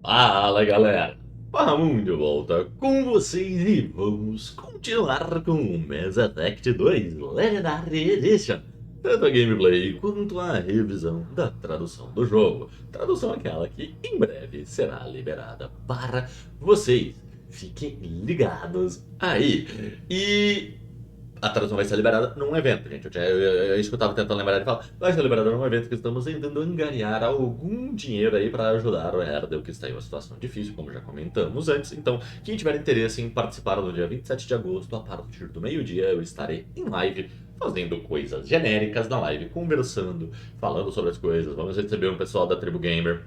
Fala galera, vamos de volta com vocês e vamos continuar com o Mass Effect 2 Legendary Edition. Tanto a gameplay quanto a revisão da tradução do jogo. Tradução aquela que em breve será liberada para vocês. Fiquem ligados aí. E a tradução vai ser liberada num evento, gente. Eu escutava tentando lembrar de falar. Vai ser liberada num evento que estamos tentando angariar algum dinheiro aí para ajudar o VERDE, que está em uma situação difícil, como já comentamos antes. Então, quem tiver interesse em participar no dia 27 de agosto, a partir do meio-dia, eu estarei em live fazendo coisas genéricas na live, conversando, falando sobre as coisas. Vamos receber um pessoal da Tribo Gamer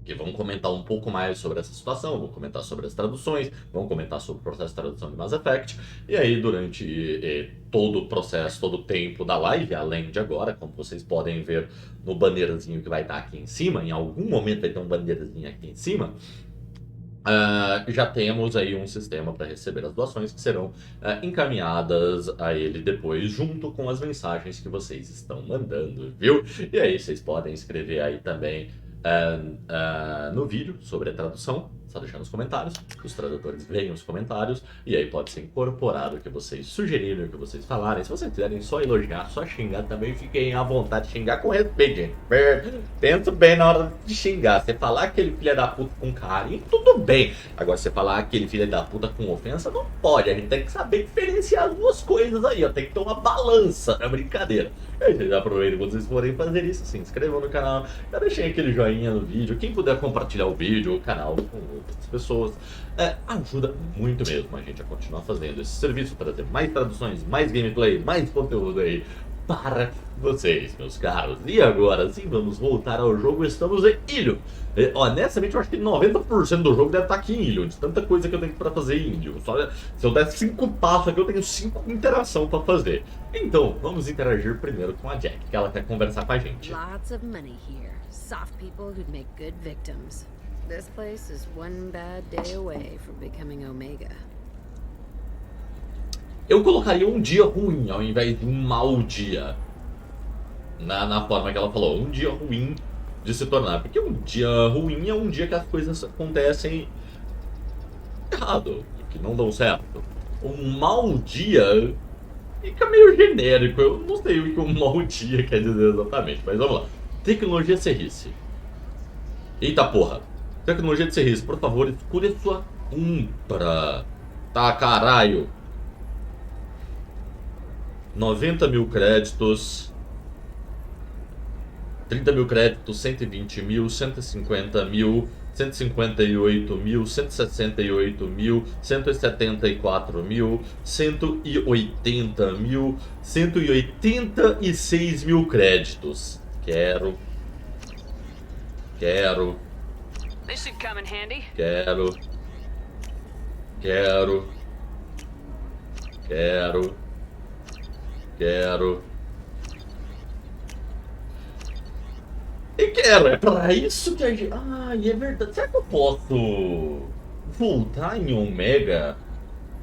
que vão comentar um pouco mais sobre essa situação, vão comentar sobre as traduções, vão comentar sobre o processo de tradução de Mass Effect, e aí durante todo o processo, todo o tempo da live, além de agora, como vocês podem ver no bannerzinho que vai estar aqui em cima, em algum momento vai ter um bannerzinho aqui em cima, já temos aí um sistema para receber as doações que serão encaminhadas a ele depois, junto com as mensagens que vocês estão mandando, viu? E aí vocês podem escrever aí também no vídeo sobre a tradução, só deixar nos comentários, os tradutores veem os comentários e aí pode ser incorporado o que vocês sugerirem, o que vocês falarem. Se vocês quiserem só elogiar, só xingar, também fiquem à vontade de xingar com respeito, gente. Pensa bem na hora de xingar. Você falar aquele filho da puta com carinho, tudo bem. Agora, você falar aquele filho da puta com ofensa, não pode. A gente tem que saber diferenciar as duas coisas aí, ó. Tem que ter uma balança, é brincadeira. E aí, vocês aproveitem quando vocês forem fazer isso, se inscrevam no canal, já deixem aquele joinha no vídeo. Quem puder compartilhar o vídeo, o canal com outras pessoas, ajuda muito mesmo a gente a continuar fazendo esse serviço, trazer mais traduções, mais gameplay, mais conteúdo aí para vocês, meus caros. E agora sim, vamos voltar ao jogo. Estamos em Ilho. Honestamente, eu acho que 90% do jogo deve estar aqui em Ilho, de tanta coisa que eu tenho para fazer em Ilho. Só, se eu der 5 passos aqui, eu tenho 5 interações para fazer. Então, vamos interagir primeiro com a Jack, que ela quer conversar com a gente. Lots of money here. Soft people who'd make good victims. This place is one bad day away from becoming Omega. Eu colocaria um dia ruim ao invés de um mau dia. Na forma que ela falou, um dia ruim de se tornar. Porque um dia ruim é um dia que as coisas acontecem errado, que não dão certo. Um mau dia fica meio genérico. Eu não sei o que um mau dia quer dizer exatamente, mas vamos lá. Tecnologia serviço. Eita porra. Tecnologia de serviço, por favor, escolha sua compra. Tá, caralho. 90 mil créditos, 30 mil créditos, 120 mil, 150 mil, 158 mil, 168 mil, 174 mil, 180 mil, 186 mil créditos. Quero. Quero. E quero, é pra isso que a gente... Ah, e é verdade. Será que eu posso voltar em Omega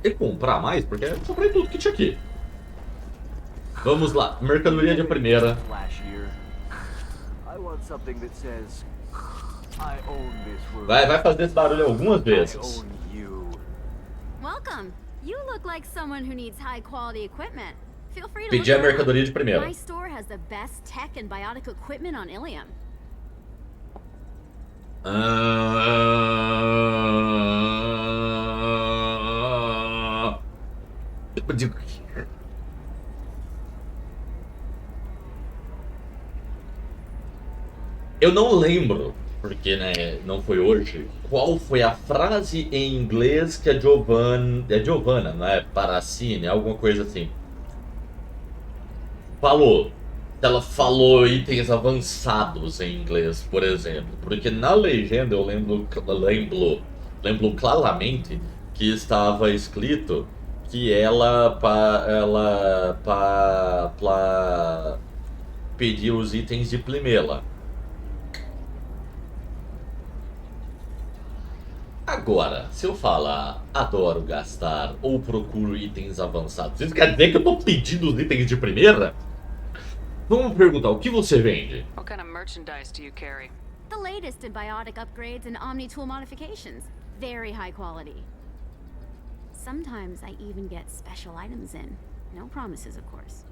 e comprar mais? Porque eu comprei tudo que tinha aqui. Vamos lá, mercadoria de primeira. Vai fazer esse barulho algumas vezes. Welcome. You look like someone who needs high quality equipment. Feel free to Pedir a look around. mercadoria de primeira. My store has the best tech and biotic equipment on Ilium. Eu não lembro, porque né, não foi hoje, qual foi a frase em inglês que a Giovanna, não é? Paracine, alguma coisa assim. Falou. Ela falou itens avançados em inglês, por exemplo. Porque na legenda eu lembro claramente que estava escrito que ela pedia os itens de primeira. Agora, se eu falar adoro gastar ou procuro itens avançados, isso quer dizer que eu tô pedindo os itens de primeira? Vamos perguntar, o que você vende? What kind of merchandise do you carry? The latest in biotic upgrades and omni-tool modifications. Very high quality. Sometimes I even get special items in. No promises, of course.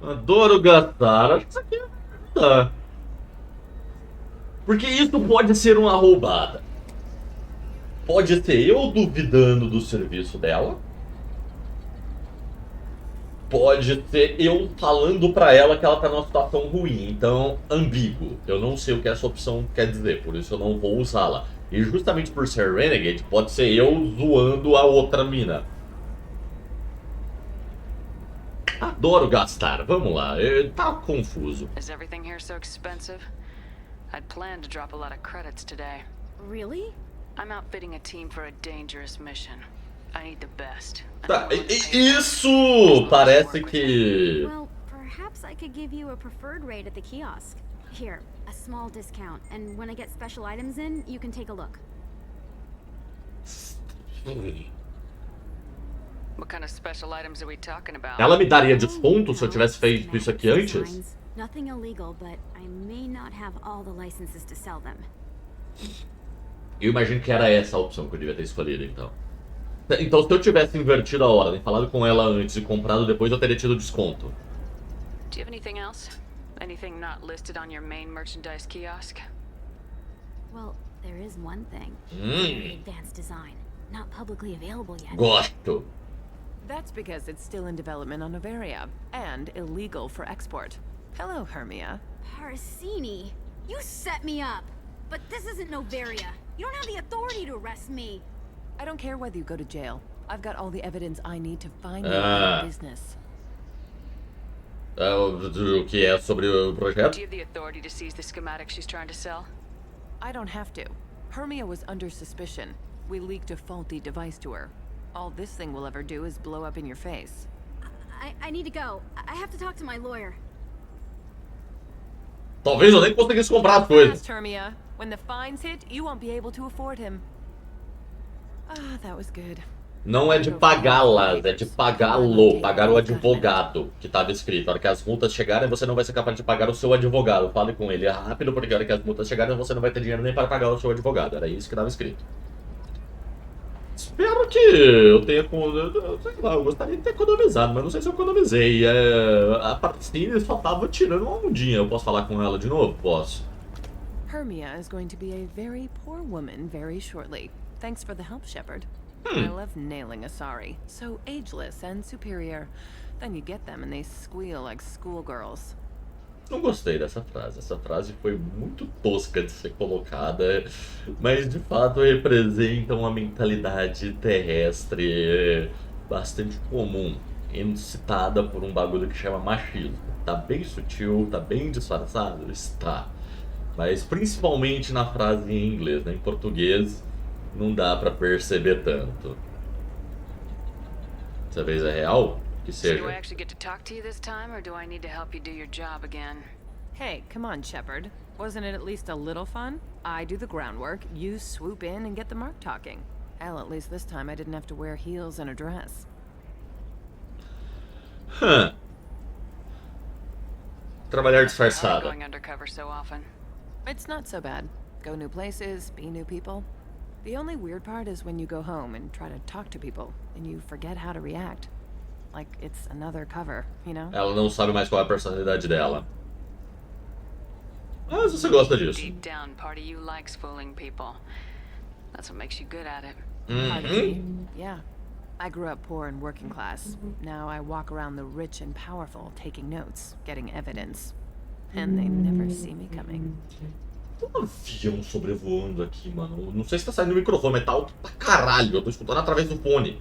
Adoro gastar. Acho que isso aqui tá. Porque isso pode ser uma roubada. Pode ser eu duvidando do serviço dela. Pode ser eu falando pra ela que ela tá numa situação ruim. Então, ambíguo. Eu não sei o que essa opção quer dizer, por isso eu não vou usá-la. E justamente por ser Renegade, pode ser eu zoando a outra mina. Adoro gastar. Vamos lá. Tá confuso. Is everything here so expensive? I'd planned to drop a lot of credits today. Really? I'm outfitting a team for a dangerous mission. I need the best. Tá, isso parece que... Well, perhaps I could give you a preferred rate at the kiosk. Here, a small discount, and when I get special items in, you can take a look. What kind of special items are we talking about? Ela me daria desconto se eu tivesse feito isso aqui antes? Nothing illegal, but I may not have all the licenses to sell them. Eu imagino que era essa a opção que eu devia ter escolhido, então. Então, se eu tivesse invertido a ordem, falado com ela antes e comprado depois, eu teria tido desconto. Do you have anything else? Anything not listed on your main merchandise kiosk? Well, there is one thing. Very advanced design. Not publicly available yet. Gosto. That's because it's still in development on Noveria, and illegal for export. Hello, Hermia. Parsini, you set me up. But this isn't Noveria. You don't have the authority to arrest me. I don't care whether you go to jail. I've got all the evidence I need to find you in business. O que é sobre o projeto? Do you have the authority to seize the schematic she's trying to sell? I don't have to. Hermia was under suspicion. We leaked a faulty device to her. All this thing will ever do is blow up in your face. I need to go. I have to talk to my lawyer. Talvez eu nem conseguisse comprar as coisas. Fast, Hermia. When the fines hit, you won't be able to afford him. Ah, that was good. Não é de pagá-las, é de pagá-lo. Pagar o advogado, que estava escrito. A hora que as multas chegarem, você não vai ser capaz de pagar o seu advogado. Fale com ele rápido, porque a hora que as multas chegarem, você não vai ter dinheiro nem para pagar o seu advogado. Era isso que estava escrito. Espero que eu tenha... Sei lá, eu gostaria de ter economizado, mas não sei se eu economizei. A Parsini só tava tirando uma ondinha. Eu posso falar com ela de novo? Posso. Hermia is going to be a very poor woman very shortly. Thanks for the help, Shepard. I love nailing Asari. So ageless and superior. Then you get them and they squeal like schoolgirls. Não gostei dessa frase. Essa frase foi muito tosca de ser colocada, mas de fato representa uma mentalidade terrestre bastante comum, incitada por um bagulho que chama machismo. Tá bem sutil, tá bem disfarçado? Está. Mas principalmente na frase em inglês, né? Em português não dá pra perceber tanto. Dessa vez é real? Que So do I seja. actually get to talk to you this time, or do I need to help you do your job again? Hey, come on, Shepard. Wasn't it at least a little fun? I do the groundwork, you swoop in and get the mark talking. Hell, at least this time I didn't have to wear heels and a dress. Trabalhar I disfarçada. going undercover so often. It's not so bad. Go new places, be new people. The only weird part is when you go home and try to talk to people, and you forget how to react. Like it's another cover, you know? Ela não sabe mais qual é a personalidade dela. Mas você gosta disso. Deep down, part of you likes fooling people. That's what makes you good at it. Part of me. Yeah. I grew up poor and working class. Now I walk around the rich and powerful, taking notes, getting evidence. And they never see me coming. Tem um avião sobrevoando aqui, mano. Não sei se tá saindo do microfone, mas tá alto pra caralho. Eu tô escutando através do fone.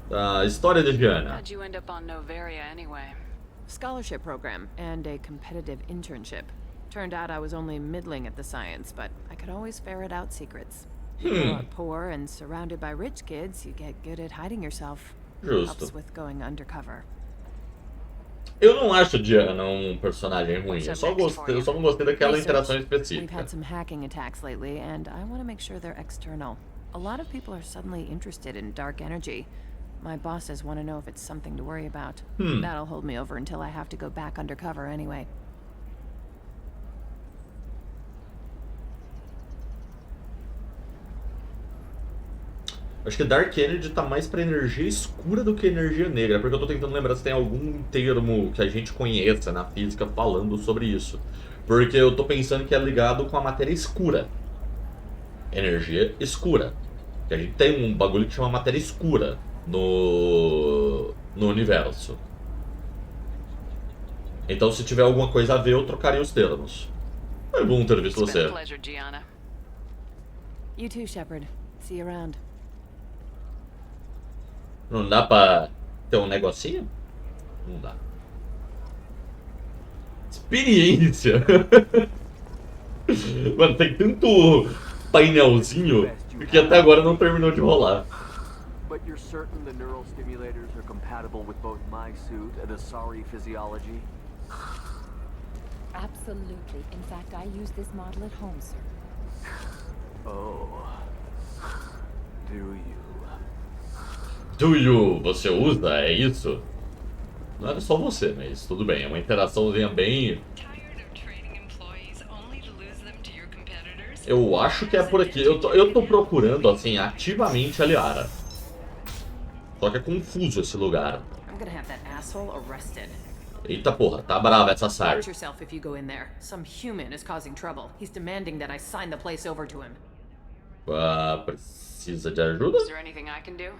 Tá, história de Diana. How'd you end up on Noveria anyway? Scholarship program and a competitive internship. Turned out I was only middling at the science, but I could always ferret out secrets. You grow up poor and surrounded by rich kids, you get good at hiding yourself. Justo. Helps with going undercover. Eu não acho Diana um personagem ruim. Eu só não gostei daquela interação We've had específica. some hacking attacks lately, and I want to make sure they're external. A lot of people are suddenly interested in dark energy. My bosses want to know if it's something to worry about. That'll hold me over until I have to go back undercover anyway. Acho que Dark Energy tá mais pra energia escura do que energia negra, porque eu tô tentando lembrar se tem algum termo que a gente conheça na física falando sobre isso. Porque eu tô pensando que é ligado com a matéria escura. Energia escura. Que a gente tem um bagulho que chama matéria escura no universo. Então se tiver alguma coisa a ver, eu trocaria os termos. Foi bom ter visto It's been a você. pleasure, Gianna. You too, Shepard. See you around. Não dá pra ter um negocinho? Não dá. Experiência. Mano, tem tanto painelzinho que até agora não terminou de rolar. But you're certain the neural stimulators are compatible with both my suit and Asari physiology? Absolutely. In fact, I use this model at home, sir. Oh. Do you? Do you? Você usa? É isso? Não era só você, mas tudo bem. É uma interaçãozinha bem... Eu acho que é por aqui. Eu tô procurando, assim, ativamente a Liara. Só que é confuso esse lugar. I'm gonna have that asshole arrested. Eita porra, tá brava essa Asari. Watch yourself if you go in there. Some human is causing trouble. He's demanding that I sign the place over to him. Precisa de ajuda? Is there anything I can do?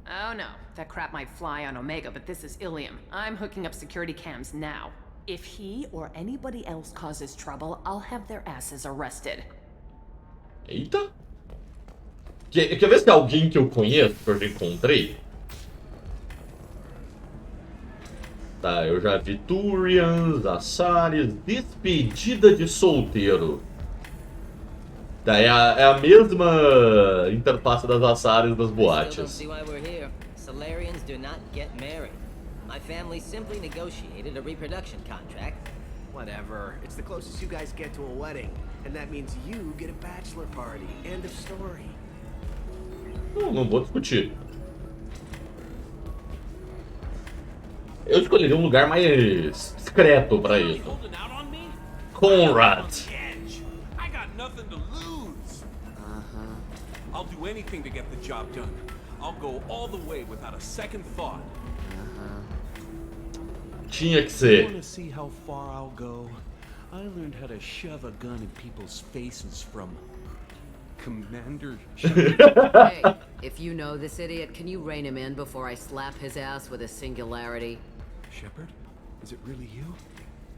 Oh no, that crap might fly on Omega, but this is Ilium. I'm hooking up security cams now. If he or anybody else causes trouble, I'll have their asses arrested. Eita. Quer ver se tem alguém que eu conheço, que eu já encontrei? Tá, eu já vi Turians, Asari, despedida de solteiro. Tá, é a mesma interface das Asaris das boates. Solarians do not get married. My family simply negotiated a reproduction contract. Whatever. It's the closest you guys get to a wedding. And that means you get a bachelor party. End of story. Não vou discutir. Eu escolheria um lugar mais discreto pra isso. Conrad. I got nothing to lose. I'll do anything to get the job done. I'll go all the way without a second thought. Tinha que ser. Want to see how far I'll go? I learned how to shove a gun in people's faces from Commander. Hey, if you know this idiot, can you rein him in before I slap his ass with a singularity? Shepard, is it really you?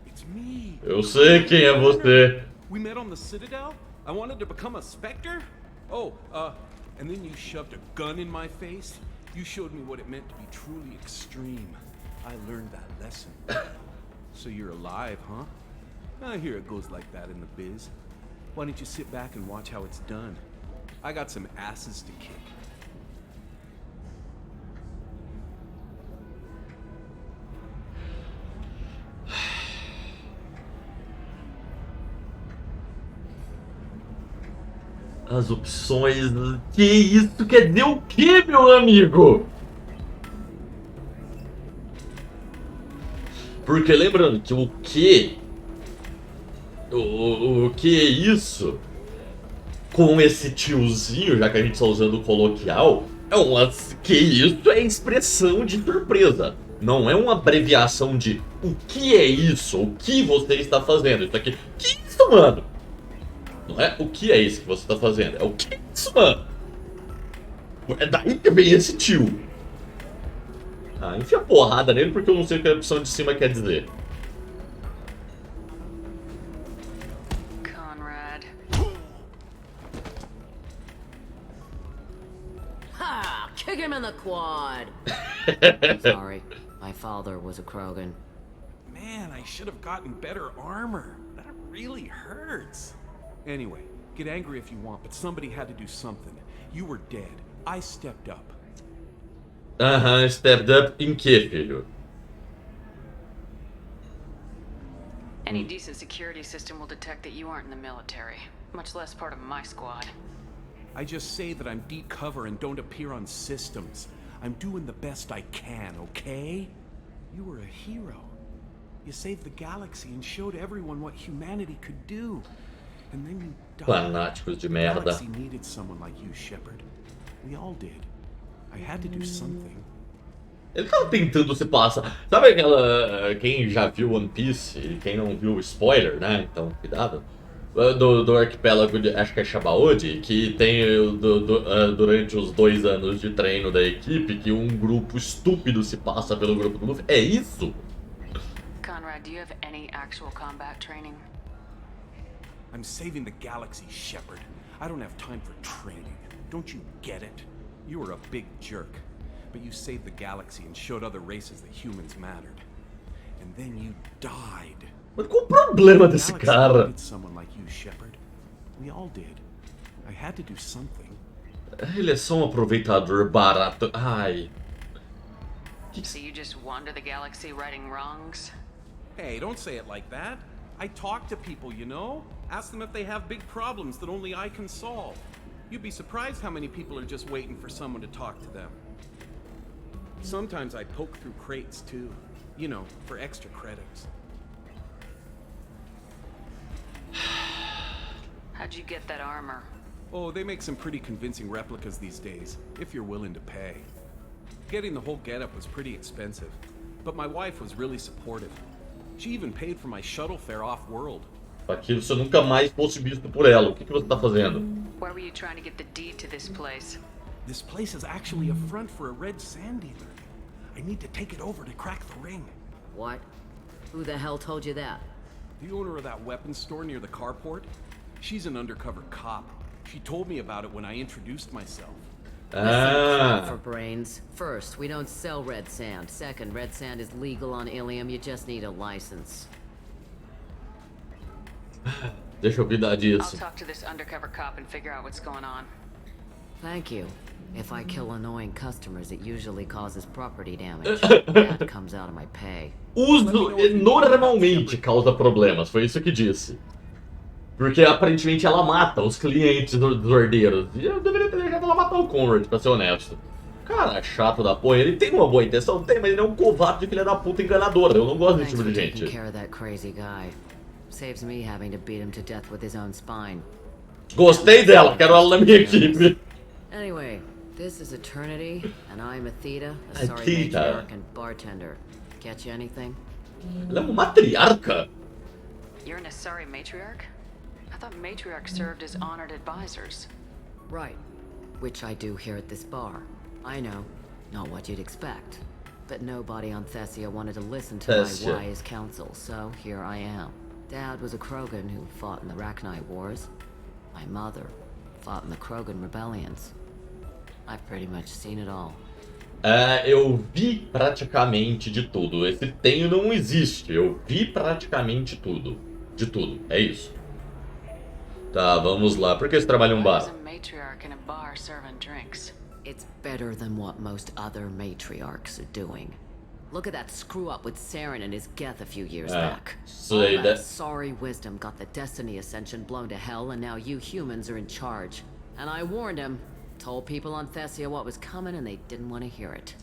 It's me. Eu sei quem é você. We met on the Citadel? I wanted to become a Spectre? Oh, and then you shoved a gun in my face? You showed me what it meant to be truly extreme. I learned that lesson. So you're alive, huh? I hear it goes like that in the biz. Why don't you sit back and watch how it's done? I got some asses to kick. As opções... Que isso quer dizer o quê, meu amigo? Porque lembrando que o que... O que é isso? Com esse tiozinho, já que a gente está usando o coloquial, é uma... Que isso é expressão de surpresa. Não é uma abreviação de o que é isso? O que você está fazendo? Isso aqui... Que isso, mano? Não é o que é isso que você está fazendo. É o que é isso, mano? É daí que vem esse tio. Ah, enfia porrada nele porque eu não sei o que a opção de cima quer dizer. Conrad. Ha! Kick him in the quad! Sorry, my father was a Krogan. Man, I should have gotten better armor. That really hurts. Anyway, get angry if you want, but somebody had to do something. You were dead. I stepped up. Stepped up em que, filho? Any decent security system will detect that you aren't in the military, much less part of my squad. I just say that I'm deep cover and don't appear on systems. I'm doing the best I can, okay? You were a hero. You saved the galaxy and showed everyone what humanity could do. And then you died. Fanáticos de The merda. galaxy needed someone like you, Shepard. We all did. I had to do something. Ele tava tentando se passar. Sabe aquela. Quem já viu One Piece e quem não viu, spoiler, né? Então, cuidado. Do arquipélago, acho que é Shabaodi, que tem durante os 2 anos de treino da equipe que um grupo estúpido se passa pelo grupo do Luffy. É isso? Conrad, do you have any actual combat training? I'm saving the galaxy, Shepard. I don't have time for training. Don't you get it? You were a big jerk, but you saved the galaxy and showed other races that humans mattered. And then you died. Mas qual o problema desse cara? Needed someone like you, Shepard. We all did. I had to do something. Ele é só um aproveitador barato. Ai. So you just wander the galaxy righting wrongs? Hey, don't say it like that. I talk to people, you know? Ask them if they have big problems that only I can solve. You'd be surprised how many people are just waiting for someone to talk to them. Sometimes I poke through crates, too. You know, for extra credits. How'd you get that armor? Oh, they make some pretty convincing replicas these days, if you're willing to pay. Getting the whole getup was pretty expensive, but my wife was really supportive. She even paid for my shuttle fare off-world. Pra que você nunca mais fosse visto por ela. O que você tá fazendo? Why were you trying to get the deed to this place? This place is actually a front for a red sand dealer. I need to take it over to crack the ring. What? Who the hell told you that? The owner of that weapons store near the carport? She's an undercover cop. She told me about it when I introduced myself. Listen, for brains. First, we don't sell red sand. Second, red sand is legal on Ilium. You just need a license. Deixa eu cuidar I'll disso. talk to this undercover cop and figure out what's going on. Thank you. If I kill annoying customers, it usually causes property damage. That comes out of my pay. Uso normalmente causa problemas, foi isso que disse. Porque aparentemente ela mata os clientes dos ordeiros. E eu deveria ter deixado ela matar o Conrad, pra ser honesto. Cara, chato da porra. Ele tem uma boa intenção, tem, mas ele é um covarde filha da puta enganador. Eu não gosto desse tipo de gente. Saves me having to beat him to death with his own spine. Gostei dela, quero ela na minha equipe. Anyway, this is Eternity, and I'm Atheta, a sorry Atheta. matriarch and bartender. Catch you anything? Ela é uma matriarca? You're an Asari matriarch? I thought matriarchs served as honored advisors. Right. Which I do here at this bar. I know, not what you'd expect. But nobody on Thessia wanted to listen to my wise counsel, so here I am. Dad was a Krogan who fought in the Rachni Wars. My mother fought in the Krogan rebellions. I've pretty much seen it all. Eu vi praticamente de tudo. Esse tenho não existe. Eu vi praticamente tudo. De tudo. É isso. Tá, vamos lá. Por que você trabalha em um bar? Matriarch in a bar serving drinks. It's better than what most other matriarchs are doing. Look at that screw up with Saren and his Geth a few years back. All that sorry wisdom got the Destiny Ascension blown to hell, and now you humans are in charge. And I warned him, told people on Thessia what was coming, and they didn't want to hear it.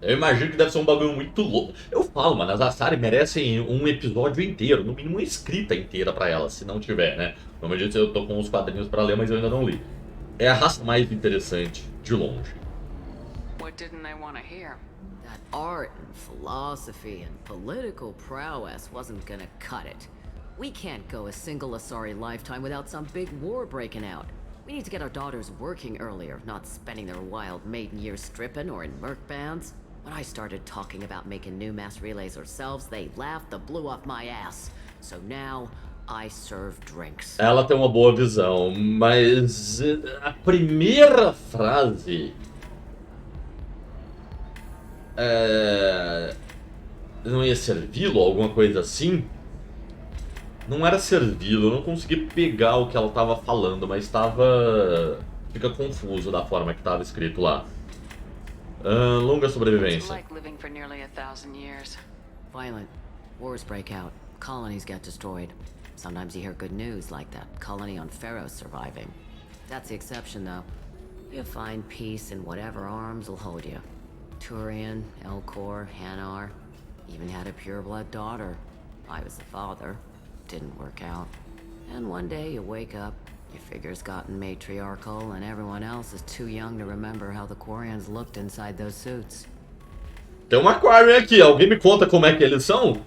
Eu imagino que deve ser um bagulho muito louco. Eu falo, mano, as Asari merecem um episódio inteiro, no mínimo uma escrita inteira pra elas, se não tiver, né? Como eu disse, eu tô com uns quadrinhos pra ler, mas eu ainda não li. É a raça mais interessante, de longe. What didn't they want to hear? That art and philosophy and political prowess wasn't gonna cut it. We can't go a single Asari lifetime without some big war breaking out. We need to get our daughters working earlier, not spending their wild maiden years stripping or in merc bands. When I started talking about making new mass relays ourselves, they laughed and blew off my ass. So now, I serve drinks. Ela tem uma boa visão, mas a primeira frase não ia servi-lo, alguma coisa assim? Não era servi-lo, eu não consegui pegar o que ela tava falando, mas tava... Fica confuso da forma que tava escrito lá. Longa sobrevivência. Like living for nearly 1,000 years. Violent. Wars break out. Colonies get destroyed. Sometimes you hear good news like that colony on Pharaoh surviving. That's the exception, though. You find peace in whatever arms will hold you. Turian, Elcor, Hanar. Even had a pure-blood daughter. I was the father. Didn't work out. And one day you wake up, your figure's gotten matriarchal, and everyone else is too young to remember how the Quarians looked inside those suits. Tem uma Quarian aqui, alguém me conta como é que eles são?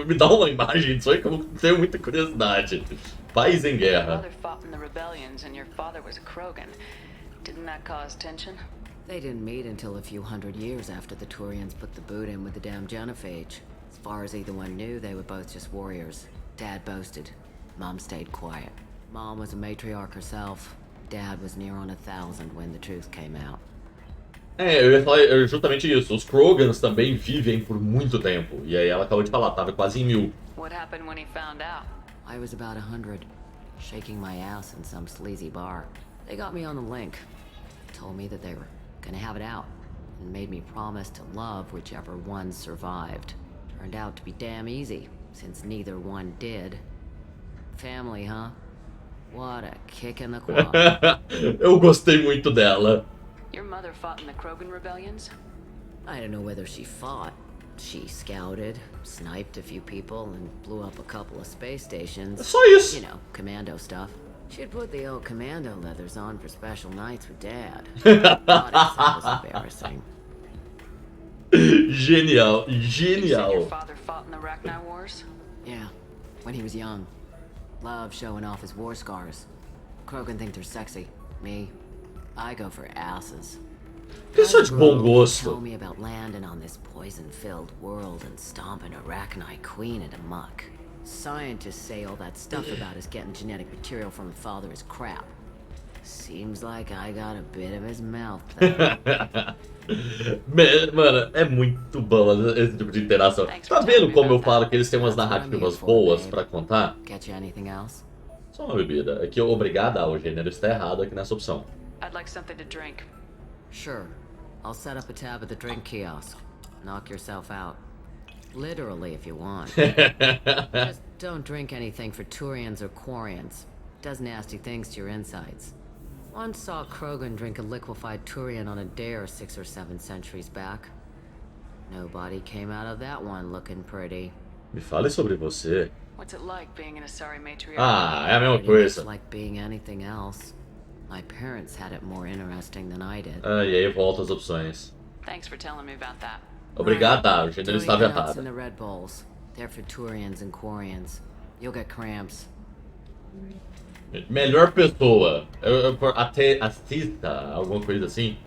Me dá uma imagem disso aí que eu tenho muita curiosidade. País em guerra. Your mother fought in the rebellions and your father was a Krogan. Didn't that cause tension? They didn't meet until a few hundred years after the Turians put the boot in with the damn genophage. As far as either one knew, they were both just warriors. Dad boasted. Mom stayed quiet. Mom was a matriarch herself. Dad was near on 1,000 when the truth came out. Eu ia falar justamente isso. Os Krogans também vivem por muito tempo. E aí ela acabou de falar, tava quase em 1000. What happened when he found out? I was about 100, shaking my ass in some sleazy bar. They got me on the link. Told me that they were gonna have it out. And made me promise to love whichever one survived. Turned out to be damn easy, since neither one did. Family, huh? What a kick in the quad. Eu gostei muito dela. Your mother fought in the Krogan rebellions? I don't know whether she fought. She scouted, sniped a few people, and blew up a couple of space stations. Só isso. You know, commando stuff. She'd put the old commando leathers on for special nights with Dad. Thought it was embarrassing. Genial, You said your genial. father fought in the Rachni Wars? Yeah, when he was young. Love showing off his war scars. Krogan think they're sexy. Me, I go for asses. Pessoa de bom Tell gosto. me about landing on this poison-filled world and stomping a Rachni queen into muck. Scientists say all that stuff about us getting genetic material from the father is crap. Seems like I got a bit of his mouth there. Mano, é muito bom esse tipo de interação. Tá vendo como eu falo que eles têm umas narrativas boas pra contar? Get you anything else? Só uma bebida. Aqui, obrigada, o gênero está errado aqui nessa opção. I'd like something to drink. Sure. I'll set up a tab at the drink kiosk. Knock yourself out. Literally, if you want. Just don't drink anything for Turians or Quarians. Does nasty things to your insides. Once saw Krogan drink a liquefied Turian on a dare 6 or 7 centuries back. Nobody came out of that one looking pretty. Me fale sobre você. What's it like being an Asari matriarch? Ah, é a mesma It's coisa. like being anything else. My parents had it more interesting than I did. Ah, e aí volta as opções. Thanks for telling me about that. Obrigada, o gênero estava Doing nuts errado. in the Red Bowls. They're for Turians and Quarians. You'll get cramps. Melhor pessoa. Assista, alguma coisa assim.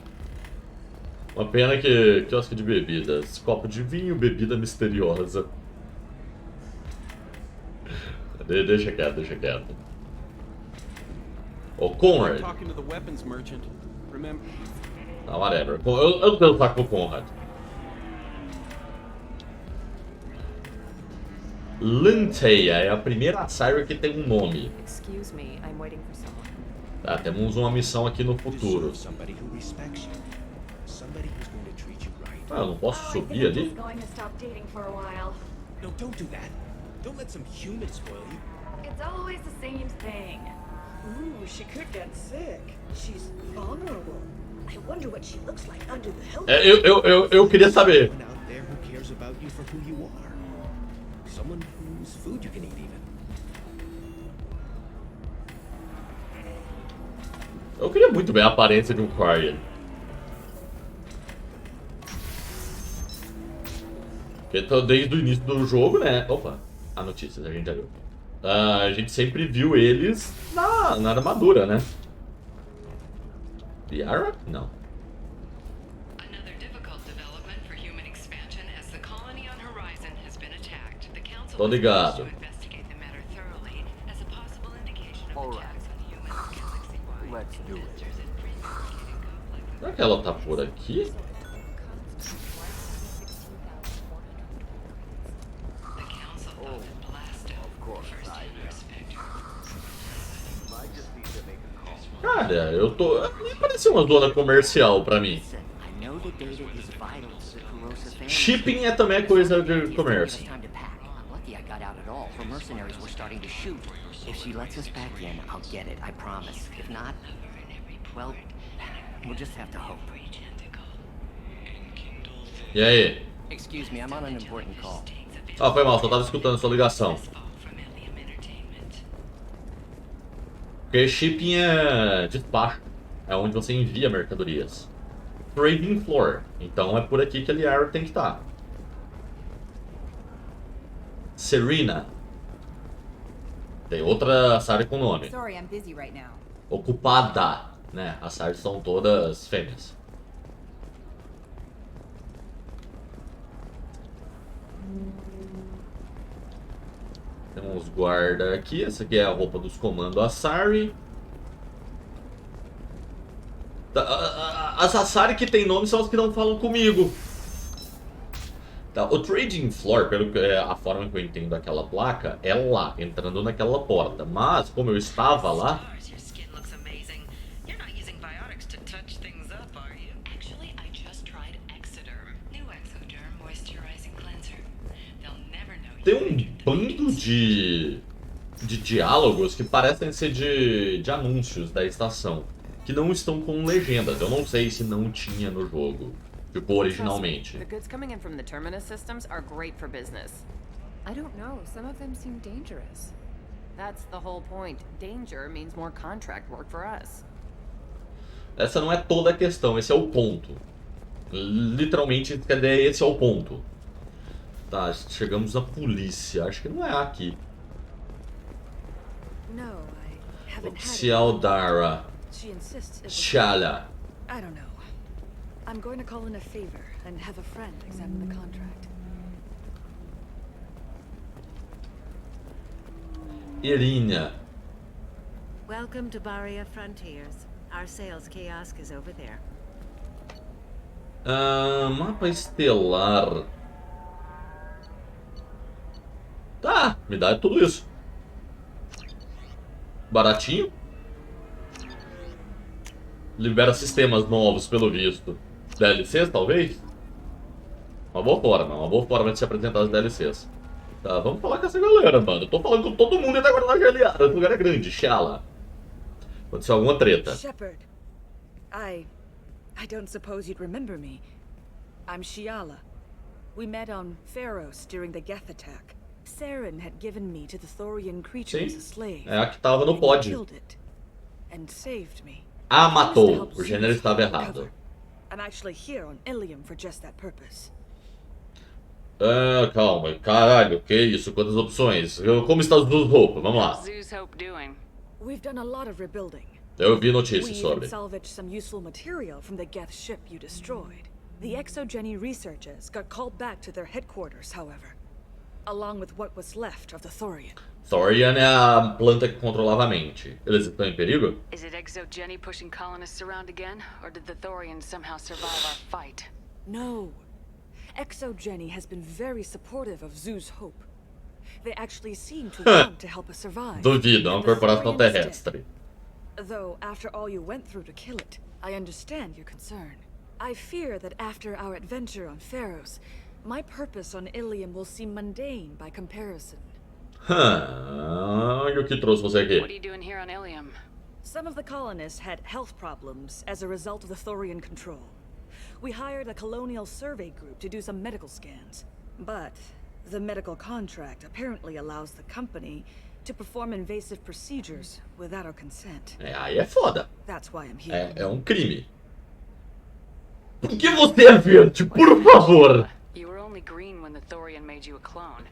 Uma pena que quiosque de bebidas. Copo de vinho, bebida misteriosa. Deixa quieto, deixa quieto. Ô, Conrad. Talking to the weapons merchant. Remember? Não, whatever. Eu não tenho saco com o Conrad. Linteia é a primeira Asari que tem um nome. Excuse me, I'm waiting for someone. Tá, temos uma missão aqui no futuro. Somebody who respects you. Somebody who's going to treat you right. Ah, eu não posso subir ali? Going to stop dating for a while. No, don't do that. Don't let some human spoil you. It's always the same thing. Ooh, she could get sick. She's vulnerable. I wonder what she looks like under the helmet. Eu queria saber. Someone out there who cares about you for who you are. Someone whose food you can eat even. Eu queria muito ver a aparência de um Quarian. Porque desde o início do jogo, né? Opa, a notícia, a gente já viu. A gente sempre viu eles na armadura, né? Yara? Não. Another difficult development for human expansion as the colony on Horizon has been attacked. The council Tô ligado. to investigate the matter thoroughly as a possible indication of All attacks on humans galaxy-wide. Let's do it. Investors and pre-communicated conflict. Será que ela tá por aqui? The council thought that blast Of course, first I respect. might just need to make a call. Cara, eu tô. Parece uma zona comercial pra mim. I know the data is vital to the corrosive family. Shipping é também coisa de comércio. Time to pack. I'm lucky I got out at all. Her mercenaries were starting to shoot. If she lets us back in, I'll get it. I promise. If not, well, we'll just have to hope. E aí? Excuse me, I'm on an important call. Ah, foi mal, só tava escutando a sua ligação. Porque shipping é despacho. É onde você envia mercadorias. Trading floor. Então é por aqui que a Liara tem que estar. Serena. Tem outra Asari com nome. Sorry, I'm busy right now. Ocupada, né? As Asari são todas fêmeas. Tem uns guarda aqui. Essa aqui é a roupa dos comandos Asari. As Asari que tem nome são as que não falam comigo. Tá, o trading floor, pelo que a forma que eu entendo aquela placa, é lá, entrando naquela porta. Mas, como eu estava lá... Tem um bando de diálogos que parecem ser de anúncios da estação, que não estão com legendas. Eu não sei se não tinha no jogo, tipo, originalmente. The goods coming in from the terminus systems are great for business. I don't know. Some of them seem dangerous. That's the whole point. Danger means more contract work for us. Essa não é toda a questão, esse é o ponto. Literalmente, esse é o ponto. Tá, chegamos na polícia. Acho que não é aqui. Oficial Dara. Shala. I don't know. I'm going to call in a favor and have a friend examine the contract. Irina. Welcome to Barria Frontiers. Our sales kiosk is over there. Mapa estelar. Tá, me dá tudo isso. Baratinho. Libera sistemas novos, pelo visto. DLCs, talvez? Uma boa forma de se apresentar as DLCs. Tá, vamos falar com essa galera, mano. Eu tô falando com todo mundo até agora na Galeada. Esse lugar é grande, Shala. Aconteceu alguma treta. Shepard, I don't suppose you'd remember me. I'm Shiala. We met on Pharos during the Geth attack. Saren had given me to the Thorian creatures as a slave. É a que tava no pod. And saved me. Ah, matou. O gênero estava errado. I'm actually here on Ilium for just that purpose. Calma. Caralho, que isso? Quantas opções? Como está os roupas? Vamos lá. We've done a lot of rebuilding. Eu vi notícias sobre. We salvaged some useful material from the Geth ship you destroyed. The Exogeny researchers got called back to their headquarters, however, along with what was left of the Thorian. Thorian é a planta que controlava a mente. Eles estão em perigo? Is it Exogeny pushing colonists around again, or did the Thorians somehow survive our fight? No. Exogeny has been very supportive of Zoo's hope. They actually seem to want to help us survive. Duvido, é uma corporação terrestre. Though, after all you went through to kill it, I understand your concern. I fear that after our adventure on Pharos, my purpose on Ilium will seem mundane by comparison. E o que trouxe você aqui? What are you doing here on Ilium? Some of the colonists had health problems as a result of the Thorian control. We hired a colonial survey group to do some medical scans. But the medical contract apparently allows the company to perform invasive procedures without our consent. Aí é foda. That's why I'm here. É um crime. Por que você é verde? Por favor! You were only green when the Thorian made you a clone.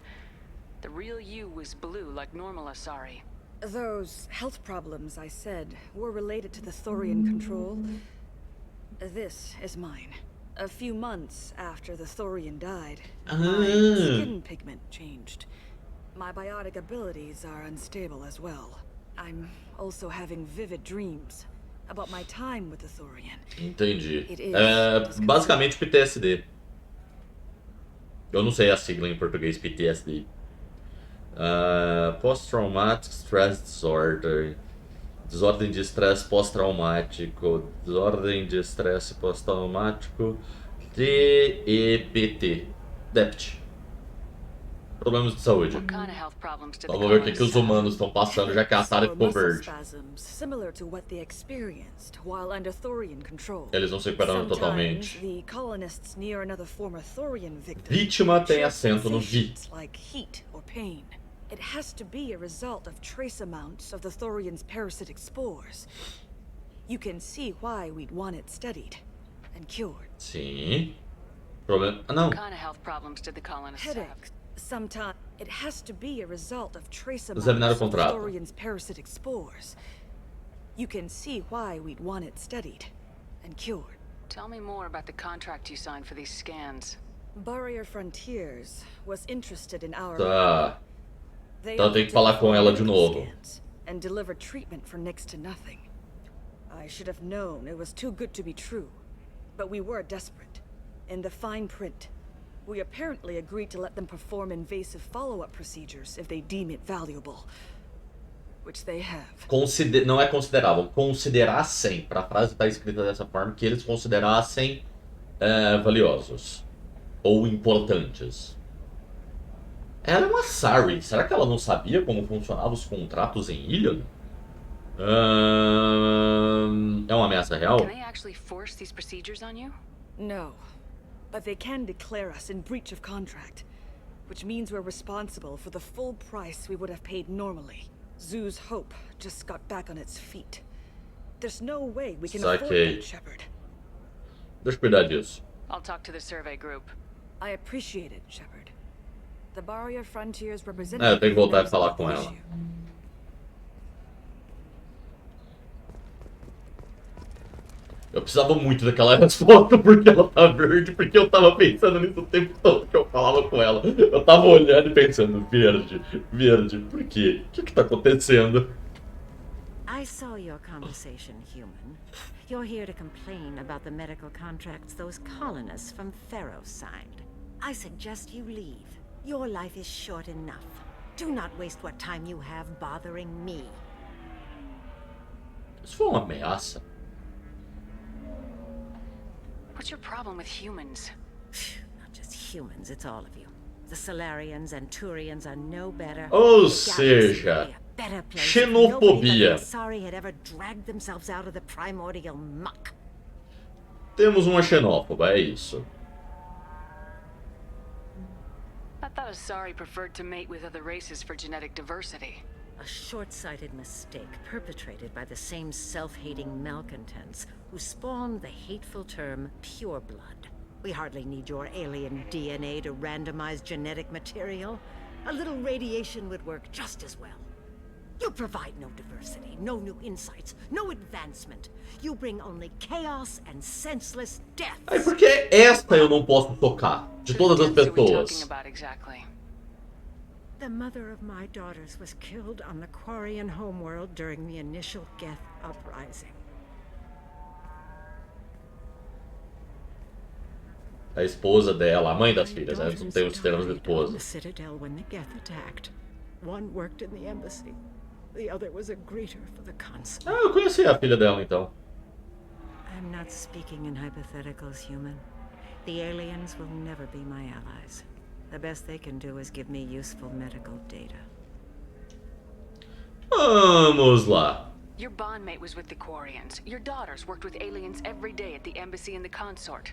The real you was blue like normal Asari. Those health problems I said were related to the Thorian control. This is mine. A few months after the Thorian died, my skin pigment changed. My biotic abilities are unstable as well. I'm also having vivid dreams about my time with the Thorian. Entendi. Basicamente PTSD. Eu não sei a sigla em português, PTSD. Post-Traumatic Stress Disorder. Desordem de estresse pós-traumático. Desordem de estresse pós-traumático. DEPT. DEPT. Problemas de saúde. Vamos ver o que os humanos estão passando, já que a Asari ficou verde. Similar to what they experienced while under Thorian control. Eles não se recuperaram totalmente. The colonists near another former Thorian victim. Vítima tem acento no vi. Like heat or pain. It has to be a result of trace amounts of the Thorian's parasitic spores. You can see why we'd want it studied and cured. Sim. Problema. Ah, não. What kind of health problems did the colonists have? Headache. Sometimes it has to be a result of trace Examinar o amounts of the contrato. Thorian's parasitic spores. You can see why we'd want it studied and cured. Tell me more about the contract you signed for these scans. Barrier Frontiers was interested in our. Tá. They Então eu tenho que falar com ela de novo. and delivered treatment for next to nothing. I should have known it was too good to be true, but we were desperate. In the fine print, we apparently agreed to let them perform invasive follow-up procedures if they deem it valuable, which they have. Não é considerável, considerassem. Para a frase estar escrita dessa forma, que eles considerassem valiosos ou importantes. Ela é uma Asari. Será que ela não sabia como funcionavam os contratos em Ilion? É uma ameaça real? Can they actually force these procedures on you? No, but they can declare us in breach of contract, which means we're responsible for the full price we would have paid normally. Zoo's hope just got back on its feet. There's no way we can afford that, Shepard. Deixa eu cuidar disso. I'll talk to the survey group. I appreciate it, Shepard. The Barrier Frontiers Eu representative. tenho que voltar e falar com ela. Eu precisava muito daquela resposta porque ela tá verde, porque eu tava pensando nisso o tempo todo que eu falava com ela. Eu tava olhando e pensando, verde, verde, por quê? O que tá acontecendo? I saw your conversation, human. You're here to complain about the medical contracts those colonists from Pharaoh signed. I suggest you leave. Your life is short enough. Do not waste what time you have bothering me. Isso foi uma ameaça? What's your problem with humans? Not just humans, it's all of you. The Solarians and Turians are no better. Ou seja, xenofobia. Asari had ever dragged themselves out of the primordial muck. Temos uma xenófoba, é isso. I thought Asari preferred to mate with other races for genetic diversity. A short-sighted mistake perpetrated by the same self-hating malcontents who spawned the hateful term pureblood. We hardly need your alien DNA to randomize genetic material. A little radiation would work just as well. You provide no diversity, no new insights, no advancement. You bring only chaos and senseless death. Aí por que esta eu não posso tocar? De todas as pessoas. The mother of my daughters was killed on the Quarian homeworld during the initial Geth uprising. A esposa dela, a mãe das filhas, né? Não tem os termos de esposa. The Citadel when the Geth attacked. One worked in the embassy. The other was a greeter for the consul. Ah, eu conheci a filha dela então. I'm not speaking in hypotheticals, human. The aliens will never be my allies. The best they can do is give me useful medical data. Vamos lá. Your bondmate was with the Quarians. Your daughters worked with aliens every day at the embassy and the consort.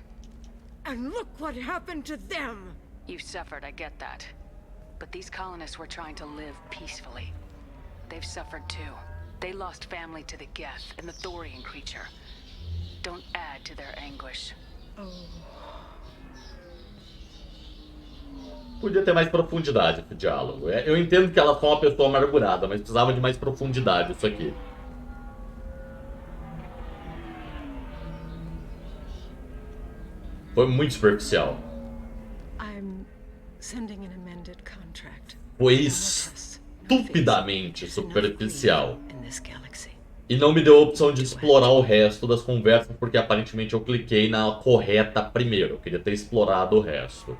And look what happened to them! You suffered, I get that. But these colonists were trying to live peacefully. They've suffered too. They lost family to the Geth and the Thorian creature. Don't add to their anguish. Podia ter mais profundidade esse diálogo. Eu entendo que ela foi uma pessoa amargurada, mas precisava de mais profundidade isso aqui. Foi muito superficial. I'm sending an amended contract. Foi estupidamente superficial. In this galaxy. E não me deu a opção de explorar o resto das conversas, porque aparentemente eu cliquei na correta primeiro. Eu queria ter explorado o resto.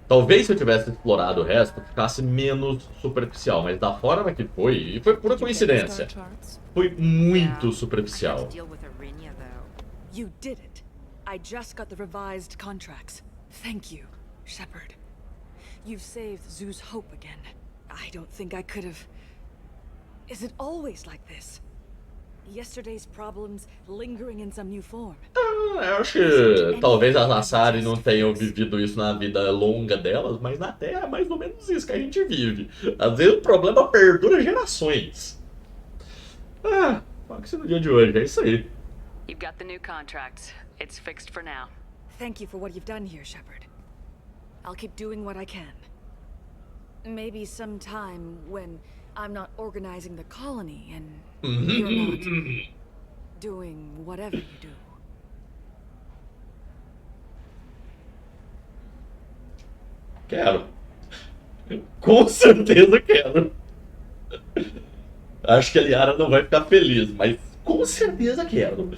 Talvez se eu tivesse explorado o resto, ficasse menos superficial, mas da forma que foi, e foi pura coincidência, foi muito superficial. You did it. I just got the revised contracts. Thank you, Shepard. You've saved Zoo's hope again. I don't think I could have... Is it always like this? Yesterday's problems lingering in some new form. Eu acho que talvez as Asari não tenham vivido isso na vida longa delas, mas na Terra é mais ou menos isso que a gente vive. Às vezes o problema perdura gerações. Ah, pode ser no dia de hoje, é isso aí. You've got the new contract. It's fixed for now. Thank you for what you've done here, Shepard. I'll keep doing what I can. Maybe sometime when I'm not organizing the colony and you're not doing whatever you do. Quero. Com certeza quero. Acho que a Liara não vai ficar feliz, mas com certeza quero.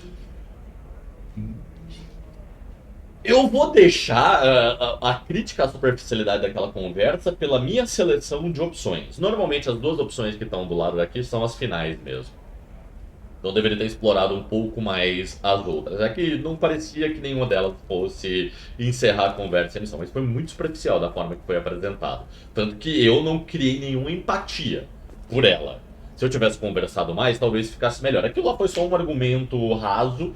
Eu vou deixar a crítica à superficialidade daquela conversa pela minha seleção de opções. Normalmente as duas opções que estão do lado daqui são as finais mesmo. Então eu deveria ter explorado um pouco mais as outras. É que não parecia que nenhuma delas fosse encerrar a conversa e a missão, mas foi muito superficial da forma que foi apresentado. Tanto que eu não criei nenhuma empatia por ela. Se eu tivesse conversado mais, talvez ficasse melhor. Aquilo lá foi só um argumento raso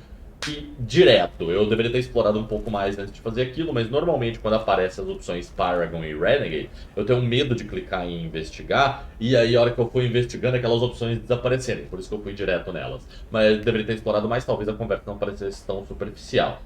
e direto. Eu deveria ter explorado um pouco mais antes de fazer aquilo, mas normalmente quando aparecem as opções Paragon e Renegade, eu tenho medo de clicar em investigar, e aí a hora que eu fui investigando, aquelas opções desaparecerem, por isso que eu fui direto nelas. Mas eu deveria ter explorado mais, talvez a conversa não parecesse tão superficial.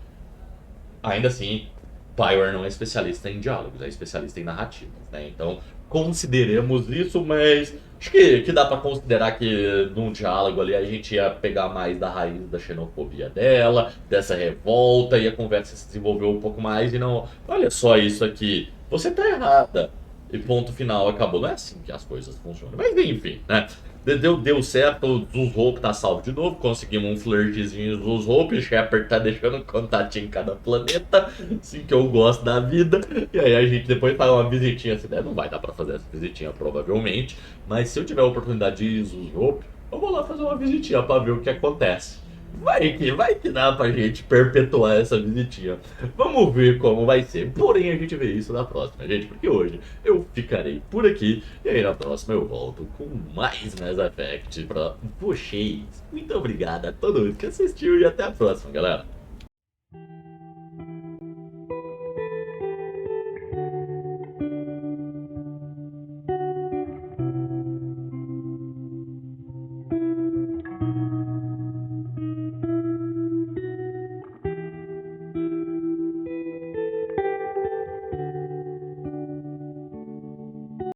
Ainda assim, Bioware não é especialista em diálogos, é especialista em narrativas, né? Então, consideremos isso, mas acho que dá pra considerar que num diálogo ali a gente ia pegar mais da raiz da xenofobia dela, dessa revolta, e a conversa se desenvolveu um pouco mais e não... Olha só isso aqui, você tá errada. E ponto final, acabou. Não é assim que as coisas funcionam. Mas enfim, né? Deu certo, o Zuz tá salvo de novo, conseguimos um flirtzinho Zuz Hope, o Shepard tá deixando um contatinho em cada planeta, assim que eu gosto da vida, e aí a gente depois faz uma visitinha, assim, né? Não vai dar pra fazer essa visitinha provavelmente, mas se eu tiver a oportunidade de ir Zuz Hope, eu vou lá fazer uma visitinha pra ver o que acontece. Vai que dá pra gente perpetuar essa visitinha. Vamos ver como vai ser. Porém, a gente vê isso na próxima, gente. Porque hoje eu ficarei por aqui. E aí na próxima eu volto com mais Mass Effect pra vocês. Muito obrigado a todo mundo que assistiu e até a próxima, galera.